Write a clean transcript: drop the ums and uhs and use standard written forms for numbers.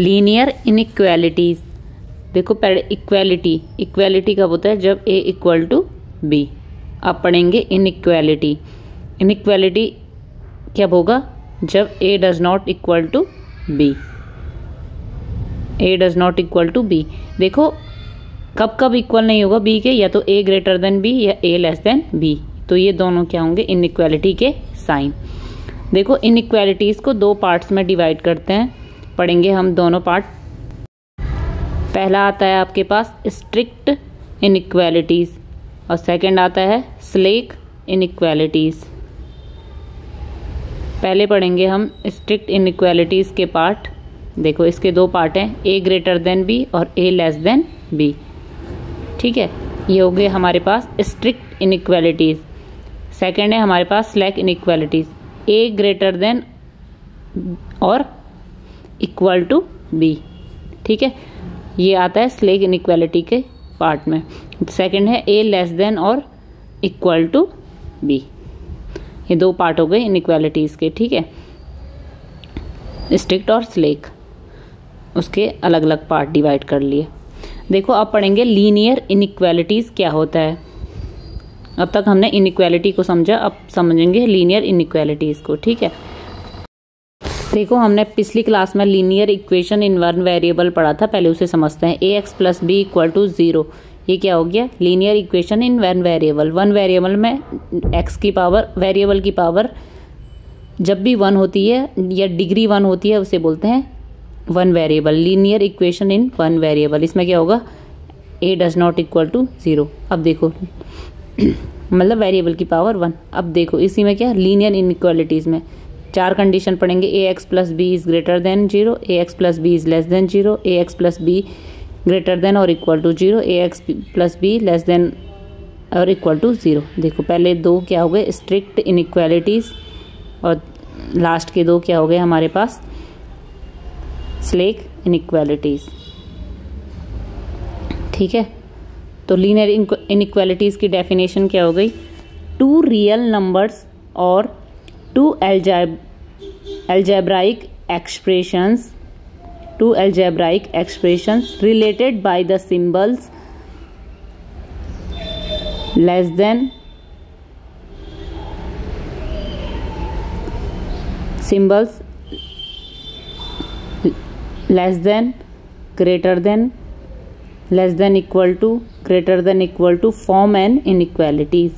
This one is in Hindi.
Linear inequalities. देखो पहले इक्वालिटी, इक्वालिटी कब होता है? जब ए इक्वल टू बी। अब पढ़ेंगे इनइक्वालिटी। इनइक्वालिटी कब होगा? जब A does not equal to B. A does not equal to B. देखो कब कब इक्वल नहीं होगा बी के? या तो ए ग्रेटर देन बी या ए लेस देन बी। तो ये दोनों क्या होंगे? इनइक्वालिटी के साइन। देखो इनइक्वालिटीज को दो पार्ट्स में डिवाइड करते हैं, पढ़ेंगे हम दोनों पार्ट। पहला आता है आपके पास स्ट्रिक्ट इनइक्वालिटीज और सेकंड आता है स्लैक इनइक्वालिटीज। पहले पढ़ेंगे हम स्ट्रिक्ट इनइक्वालिटीज के पार्ट। देखो इसके दो पार्ट हैं, ए ग्रेटर देन बी और ए लेस देन बी। ठीक है, ये हो गए हमारे पास स्ट्रिक्ट इनइक्वालिटीज। सेकंड है हमारे पास स्लैक इनइक्वालिटीज, ए ग्रेटर देन और इक्वल टू बी। ठीक है, ये आता है स्लैक इनइक्वालिटी के पार्ट में। सेकंड है ए लेस देन और इक्वल टू बी। ये दो पार्ट हो गए इनइक्वालिटीज के। ठीक है, स्ट्रिक्ट और स्लैक, उसके अलग अलग पार्ट डिवाइड कर लिए। देखो अब पढ़ेंगे लीनियर इनइक्वालिटीज क्या होता है। अब तक हमने इनइक्वालिटी को समझा, अब समझेंगे लीनियर इनइक्वालिटीज को। ठीक है, देखो हमने पिछली क्लास में linear equation in one variable पढ़ा था, पहले उसे समझते हैं। A X plus B equal to 0, ये क्या हो गया? Linear equation in one variable. One variable में एक्स की पावर, वेरिएबल की पावर जब भी 1 होती है या डिग्री 1 होती है उसे बोलते हैं one variable. Linear equation in one variable, इसमें क्या होगा? ए डज नॉट इक्वल टू 0। अब देखो मतलब वेरिएबल की पावर 1। अब देखो इसी में क्या, लीनियर इनइक्वालिटीज में 4 कंडीशन पढ़ेंगे। A X plus B is greater than 0, A X plus B is less than 0, A X plus B greater than और equal to 0, A X plus B less than और इक्वल टू 0। देखो पहले दो क्या हो गए? स्ट्रिक्ट इनइक्वालिटीज, और लास्ट के दो क्या हो गए हमारे पास? Slack inequalities. ठीक है, तो लीनियर इनइक्वालिटीज की डेफिनेशन क्या हो गई? टू रियल नंबर्स और to algebraic expressions related by the symbols less than, greater than, less than equal to, greater than equal to form an inequalities।